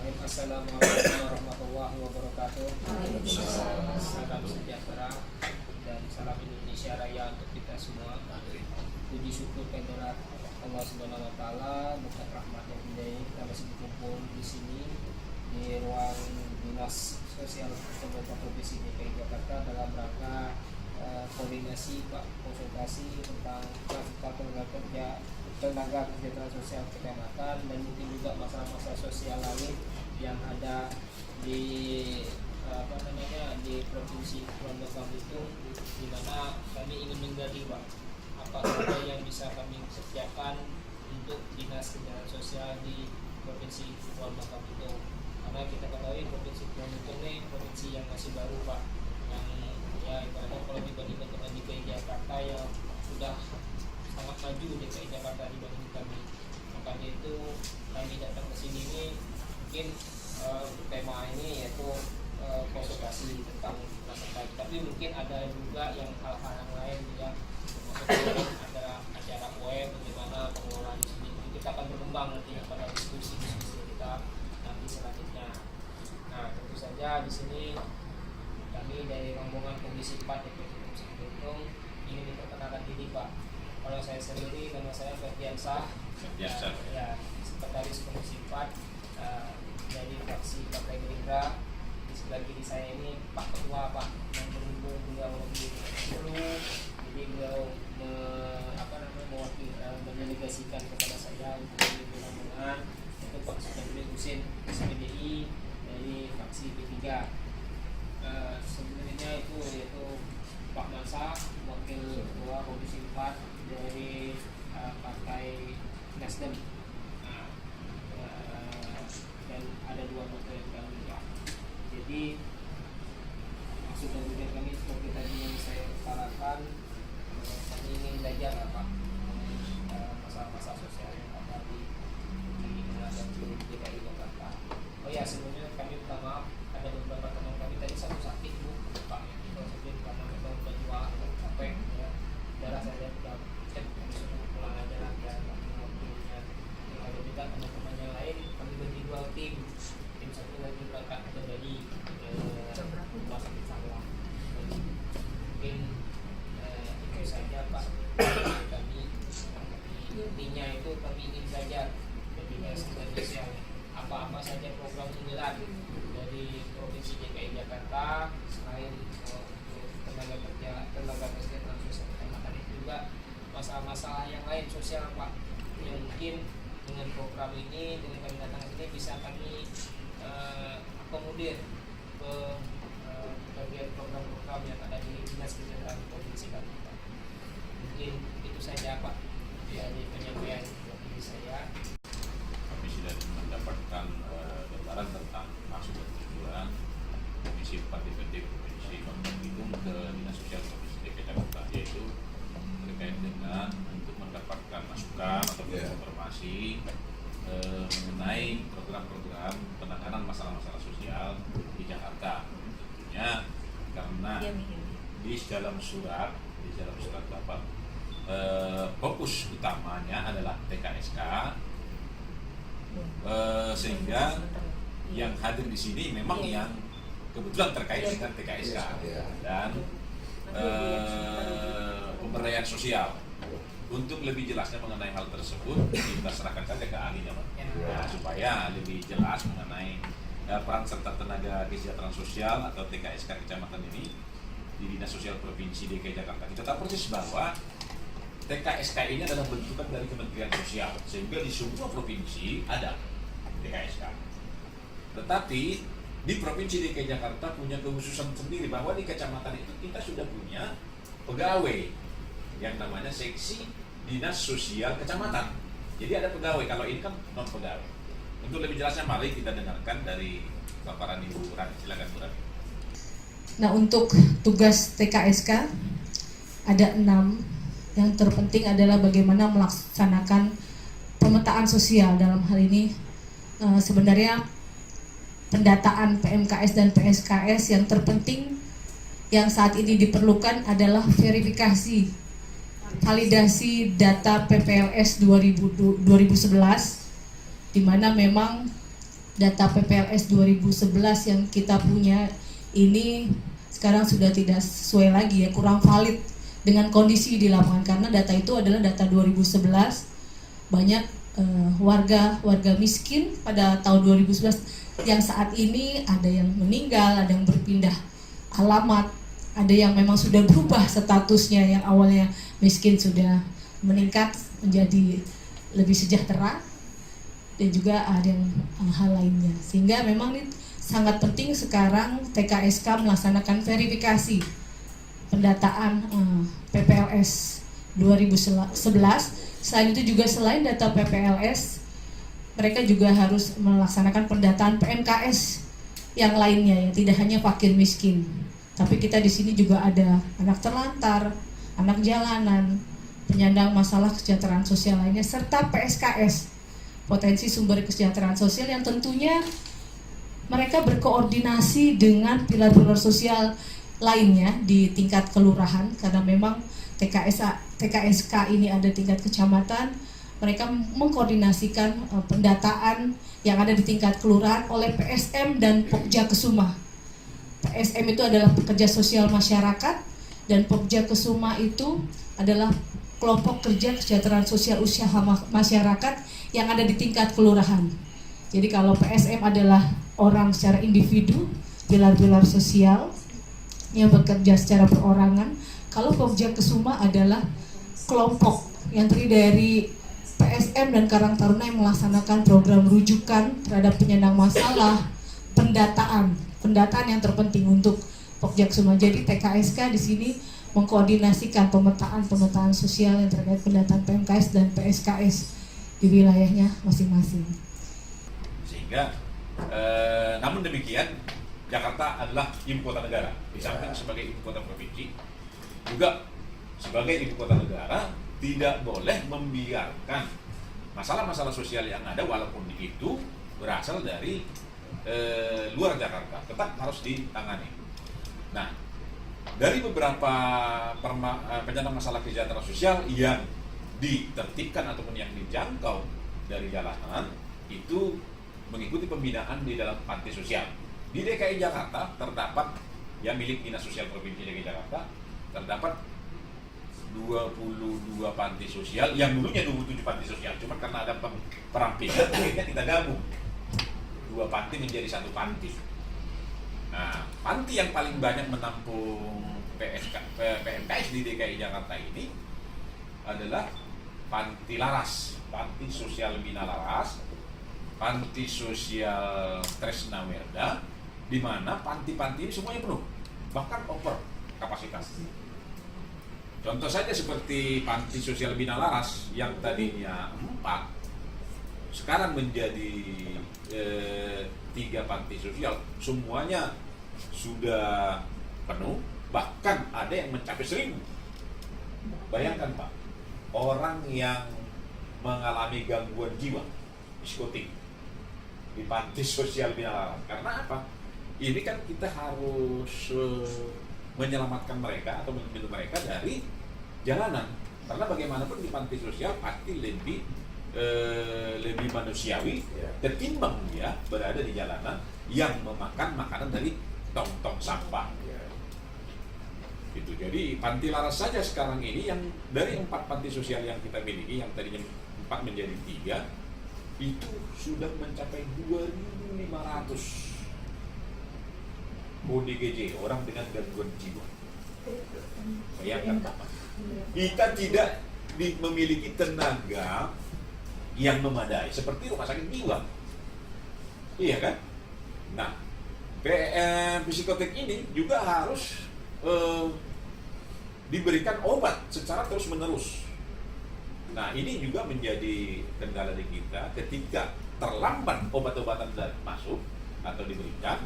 Bismillahirrahmanirrahim. Assalamualaikum warahmatullahi wabarakatuh. Salam sejahtera dan salam Indonesia Raya untuk kita semua. Puji syukur kehadirat Allah Subhanahu wa taala, berkat rahmat dan hidayah kita masih berkumpul di sini di ruang Dinas Sosial Pemerintah Provinsi DKI Jakarta dalam rangka koordinasi konsultasi tentang tenaga kesejahteraan sosial kecamatan dan mungkin juga masalah-masalah sosial lain yang ada di di provinsi Kepulauan Belitung, di mana kami ingin menggali apa saja yang bisa kami sediakan untuk dinas kesejahteraan sosial di provinsi Kepulauan Belitung, karena kita ketahui provinsi Kepulauan Belitung ini provinsi yang masih baru Pak, yang ya ibaratnya kalau dibandingkan dengan DKI Jakarta yang sudah sangat maju DKI Jakarta dibanding kami. Makanya itu kami datang ke sini ini mungkin tema ini yaitu konsultasi tentang masalah, tapi mungkin ada juga yang hal-hal yang lain yang maksudnya ada acara web bagaimana pengelolaan di sini. Kita akan berkembang nanti pada diskusi kita nanti selanjutnya. Nah, tentu saja di sini kami dari rombongan Komisi 4 DPD Provinsi Belitung ingin diperkenalkan diri Pak. Kalau saya sendiri, nama saya Ferdiansah, ya, Sekretaris Komisi 4 dari fraksi Partai Gerindra. Di sebelah kiri saya ini Pak Ketua Pak, yang berhubung beliau lebih dulu, jadi beliau mewakili mendelegasikan kepada saya untuk memimpin rombongan, itu Pak Sukadri Husin SPDI dari fraksi P3. Sebenarnya itu yaitu Pak Mansa, wakil ketua Komisi 4 dari Partai Nasdem, dan ada dua wakil kami Pak. Jadi maksud dan tujuan kami seperti tadi yang saya utarakan, kami ingin belajar Pak masalah-masalah sosial yang ada di DKI Jakarta. Oh ya, sebelumnya kami minta maaf, ada beberapa teman kami tadi satu sakit Bu Pak, itu sakit karena memang udah tua, capek ya, darah saya udah cek, kami suruh pulang aja lah ya, waktunya. Yang ada juga teman-teman yang lain, kami bagi dua tim satu lagi berangkat ke Bali rumah sakit Sanglah. Mungkin itu saja Pak kami intinya itu kami ingin belajar dari Indonesia apa-apa saja program unggulan dari Provinsi DKI Jakarta selain tenaga kesehatan sosial kecamatan, itu juga masalah-masalah yang lain sosial Pak, yang mungkin dengan program ini, dengan kami datang ke sini bisa kami akomodir ke bagian program-program yang ada di Dinas Kesehatan Provinsi kami Pak. Mungkin itu saja Pak dari penyampaian dari saya. Kami sudah mendapatkan gambaran tentang maksud dan tujuan Komisi 4 DPD Provinsi Bangka Belitung ke Dinas Sosial Provinsi DKI Jakarta, yaitu terkait dengan untuk mendapatkan masukan atau informasi mengenai program-program penanganan masalah-masalah sosial di Jakarta. Tentunya karena di dalam surat Bapak fokus utamanya adalah TKSK, sehingga yang hadir di sini memang yang kebetulan terkait dengan TKSK dan pemberdayaan sosial. Untuk lebih jelasnya mengenai hal tersebut, kita serahkan saja ke ahlinya Pak, supaya lebih jelas mengenai peran serta tenaga kesejahteraan sosial atau TKSK kecamatan ini di Dinas Sosial Provinsi DKI Jakarta. Kita tahu persis bahwa TKSK ini adalah bentukan dari Kementerian Sosial, sehingga di semua provinsi ada TKSK. Tetapi di Provinsi DKI Jakarta punya kekhususan sendiri, bahwa di kecamatan itu kita sudah punya pegawai yang namanya seksi Dinas Sosial Kecamatan. Jadi ada pegawai, kalau ini kan non pegawai. Untuk lebih jelasnya mari kita dengarkan dari paparan Ibu Rani. Silakan Bu Rani. Nah, untuk tugas TKSK ada 6. Yang terpenting adalah bagaimana melaksanakan pemetaan sosial. Dalam hal ini sebenarnya pendataan PMKS dan PSKS yang terpenting yang saat ini diperlukan adalah verifikasi validasi data PPLS 2011, di mana memang data PPLS 2011 yang kita punya ini sekarang sudah tidak sesuai lagi ya, kurang valid dengan kondisi di lapangan, karena data itu adalah data 2011. Banyak warga miskin pada tahun 2011 yang saat ini ada yang meninggal, ada yang berpindah alamat, ada yang memang sudah berubah statusnya, yang awalnya miskin sudah meningkat menjadi lebih sejahtera, dan juga ada yang hal lainnya. Sehingga memang ini sangat penting sekarang TKSK melaksanakan verifikasi pendataan PPLS 2011. Selain itu juga selain data PPLS, mereka juga harus melaksanakan pendataan PMKS yang lainnya, yang tidak hanya fakir miskin. Tapi kita di sini juga ada anak terlantar, anak jalanan, penyandang masalah kesejahteraan sosial lainnya, serta PSKS, potensi sumber kesejahteraan sosial, yang tentunya mereka berkoordinasi dengan pilar-pilar sosial lainnya di tingkat kelurahan, karena memang TKSK ini ada tingkat kecamatan. Mereka mengkoordinasikan pendataan yang ada di tingkat kelurahan oleh PSM dan Pokja Kesuma. PSM itu adalah pekerja sosial masyarakat, dan Pokja Kesuma itu adalah kelompok kerja kesejahteraan sosial usaha masyarakat yang ada di tingkat kelurahan. Jadi kalau PSM adalah orang secara individu, pilar-pilar sosial yang bekerja secara perorangan. Kalau Pokja Kesuma adalah kelompok yang terdiri dari PSM dan Karang Taruna yang melaksanakan program rujukan terhadap penyandang masalah, pendataan yang terpenting untuk Pokja Kesuma. Jadi TKSK di sini mengkoordinasikan pemetaan sosial yang terkait pendataan PMKS dan PSKS di wilayahnya masing-masing. Sehingga namun demikian, Jakarta adalah ibu kota negara. Di samping sebagai ibu kota provinsi, juga sebagai ibu kota negara tidak boleh membiarkan masalah-masalah sosial yang ada, walaupun itu berasal dari luar Jakarta, tetap harus ditangani. Nah, dari beberapa penyandang masalah kesejahteraan sosial yang ditertibkan ataupun yang dijangkau dari jalanan, itu mengikuti pembinaan di dalam panti sosial. Di DKI Jakarta terdapat, yang milik Dinas Sosial Provinsi DKI Jakarta, terdapat 22 panti sosial, yang dulunya 27 panti sosial, cuma karena ada perampingan akhirnya kita gabung 2 panti menjadi 1 panti. Nah, panti yang paling banyak menampung PMKS di DKI Jakarta ini adalah Panti Laras, Panti Sosial Bina Laras, Panti Sosial Tresna Werda, di mana panti-panti ini semuanya penuh, bahkan over kapasitas. Contoh saja seperti Panti Sosial Bina Laras yang tadinya 4, sekarang menjadi 3 panti sosial, semuanya sudah penuh, bahkan ada yang mencapai 1000. Bayangkan Pak, orang yang mengalami gangguan jiwa, psikotik, di Panti Sosial Bina Laras. Karena apa? Ini kan kita harus menyelamatkan mereka atau melindungi mereka dari jalanan, karena bagaimanapun di panti sosial pasti lebih manusiawi ketimbang dia berada di jalanan yang memakan makanan dari tong-tong sampah. Gitu. Jadi Panti Laras saja sekarang ini, yang dari 4 panti sosial yang kita miliki, yang tadinya 4 menjadi 3, itu sudah mencapai 2.500 ODGJ, orang dengan gangguan jiwa. Bayangkan Bapak, kita tidak memiliki tenaga yang memadai seperti rumah sakit jiwa, iya kan? Nah, psikotek ini juga harus diberikan obat secara terus-menerus. Nah, ini juga menjadi kendala di kita ketika terlambat obat-obatan masuk atau diberikan.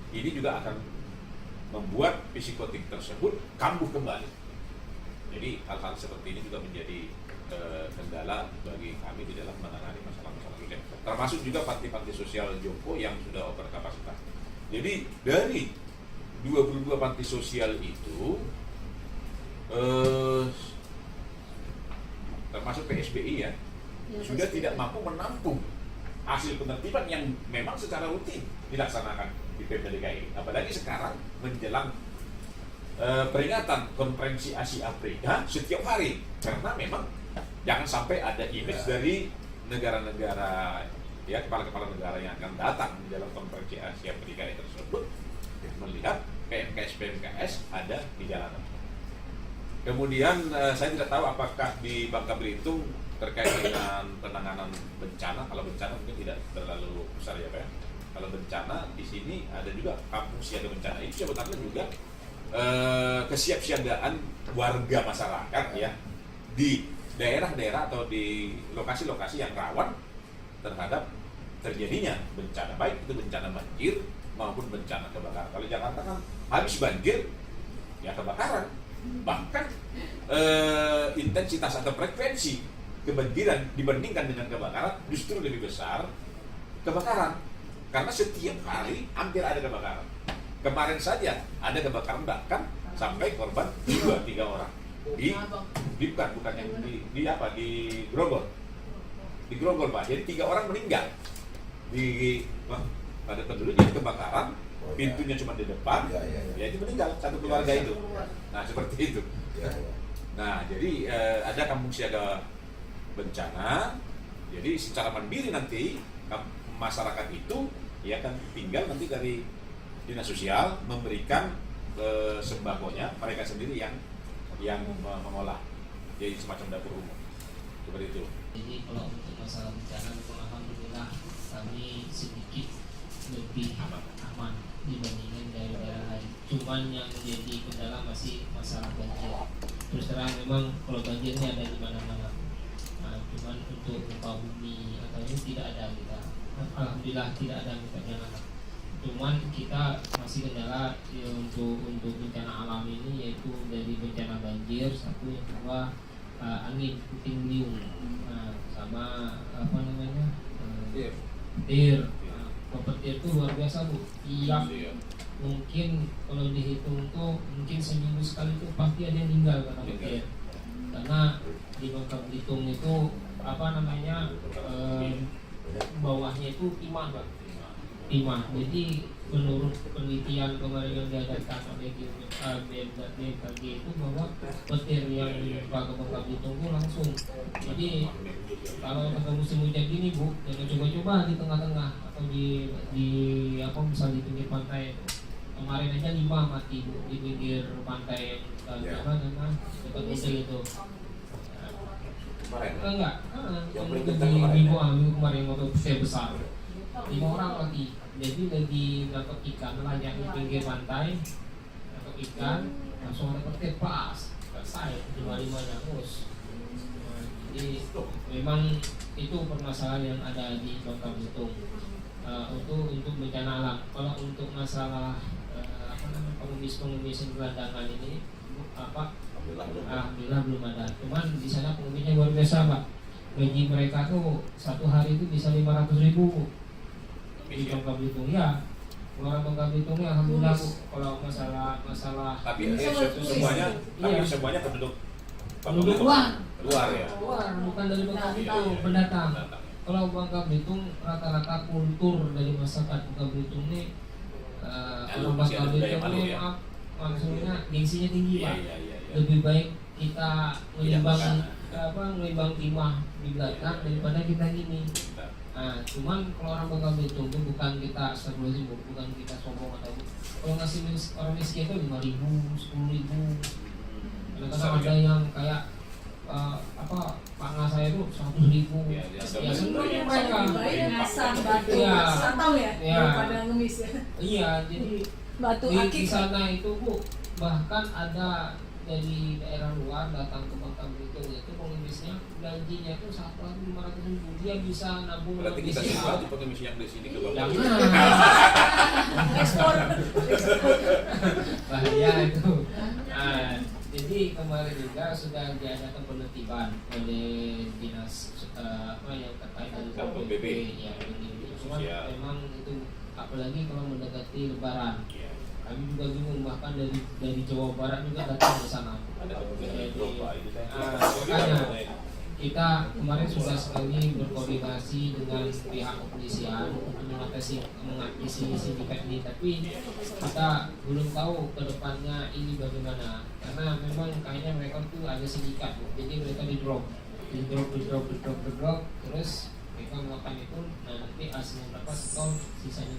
Ini juga akan membuat psikotik tersebut kambuh kembali. Jadi hal-hal seperti ini juga menjadi kendala bagi kami di dalam menangani masalah-masalah sosial. Termasuk juga panti-panti sosial Joko yang sudah over kapasitas. Jadi dari 22 panti sosial itu, termasuk PSBI ya, sudah tidak mampu menampung hasil penertiban yang memang secara rutin dilaksanakan di Pemda DKI. Apalagi sekarang menjelang peringatan konferensi Asia Afrika setiap hari, karena memang jangan sampai ada image dari negara-negara ya kepala-kepala negara yang akan datang di dalam konferensi Asia Afrika tersebut melihat PMKS ada di jalanan. Kemudian saya tidak tahu apakah di Bangka Belitung terkait dengan penanganan bencana. Kalau bencana mungkin tidak terlalu besar ya Pak ya. Kalau bencana di sini ada juga kampung siaga bencana. Itu sebetulnya juga kesiapsiagaan warga masyarakat ya di daerah-daerah atau di lokasi-lokasi yang rawan terhadap terjadinya bencana, baik itu bencana banjir maupun bencana kebakaran. Kalau Jakarta kan habis banjir ya kebakaran, bahkan intensitas atau frekuensi kebanjiran dibandingkan dengan kebakaran justru lebih besar kebakaran, karena setiap hari hampir ada kebakaran. Kemarin saja ada kebakaran bahkan sampai korban 2-3 orang di bukan yang di apa di Grogol Pak. Jadi 3 orang meninggal pada penduduk, jadi kebakaran pintunya cuma di depan, ya itu meninggal satu keluarga itu. Nah seperti itu. Nah jadi ada kampung siaga bencana. Jadi secara mandiri nanti masyarakat itu ya kan tinggal nanti dari dinas sosial memberikan sembakonya mereka sendiri yang mengolah, jadi semacam dapur umum seperti itu. Jadi kalau untuk masalah bencana itu alhamdulillah kami sedikit lebih aman dibandingkan daerah lain. Cuman yang menjadi kendala masih masalah banjir. Terus terang memang kalau banjir ini ada di mana-mana. Nah, cuman untuk gempa bumi atau ini tidak ada kita. Alhamdulillah tidak ada misalnya. Cuman kita masih kendala ya, untuk bencana alam ini, yaitu dari bencana banjir satu, yang kedua angin puting beliung, sama apa namanya petir. Petir itu luar biasa Bu. Tiap mungkin kalau dihitung tuh mungkin seminggu sekali itu pasti ada yang meninggal karena petir. Karena di Bangka Belitung itu apa namanya bawahnya itu timah Pak. Timah. Jadi menurut penelitian kemarin yang diadakan oleh BMKG itu bahwa petir yang menimpa ke Bangka Belitung itu langsung. Jadi kalau ketemu musim hujan gini Bu, jangan coba-coba di tengah-tengah atau di apa misal di pinggir pantai. Kemarin aja 5 mati Bu di pinggir pantai apa namanya dekat hotel itu. Enggak, minggu kemarin waktu saya besar 5 orang lagi. Jadi lagi dapat ikan banyak di pinggir pantai, dapat ikan langsung ada petir pas selesai 5-5 terus. Jadi memang itu permasalahan yang ada di Bangka Belitung untuk bencana alam. Kalau untuk masalah pengemis gelandangan ini apa? Alhamdulillah belum ada. Cuman di sana pengemisnya luar biasa Pak. Gaji mereka tuh satu hari itu bisa 500.000 di Bangka Belitung ya. Orang Bangka Belitung ya alhamdulillah Bu. Kalau masalah Tapi semuanya penduduk luar ya. Luar, bukan dari Bangka Belitung, pendatang. Kalau Bangka Belitung rata-rata kultur dari masyarakat Bangka Belitung ini orang Bangka Belitung ini maksudnya gengsinya tinggi Pak. Lebih baik kita menimbang timah di belakang daripada kita gini. Nah, cuman kalau orang Bangka Belitung itu bukan kita astagfirullahaladzim, bukan kita sombong atau kalau ngasih orang miskin itu 5.000, 10.000. Kadang-kadang ada yang kayak pangkas saya itu 100.000. Ya senang mereka. Ngasah batu, tahu ya, pada ngemis ya. Iya, jadi batu di sana itu Bu, bahkan ada dari daerah luar datang ke Bangka Belitung itu pengemisnya gajinya itu 1.500.000, dia bisa nabung. Berarti kita semua di pengemis yang di sini ke Bangka. Ekspor. Bahaya itu. Nah, jadi kemarin juga sudah diadakan penertiban oleh dinas yang terkait dengan BB. Ya, cuma memang itu apalagi kalau mendekati Lebaran. Kami juga bingung, bahkan dari Jawa Barat juga datang ke sana. kita kemarin sudah sekali berkoordinasi dengan pihak kepolisian untuk mengatasi sindikat ini, tapi kita belum tahu ke depannya ini bagaimana, karena memang kayaknya mereka tuh ada sindikat, jadi mereka di drop, terus mereka melakukan itu. Nah nanti hasilnya berapa, atau sisanya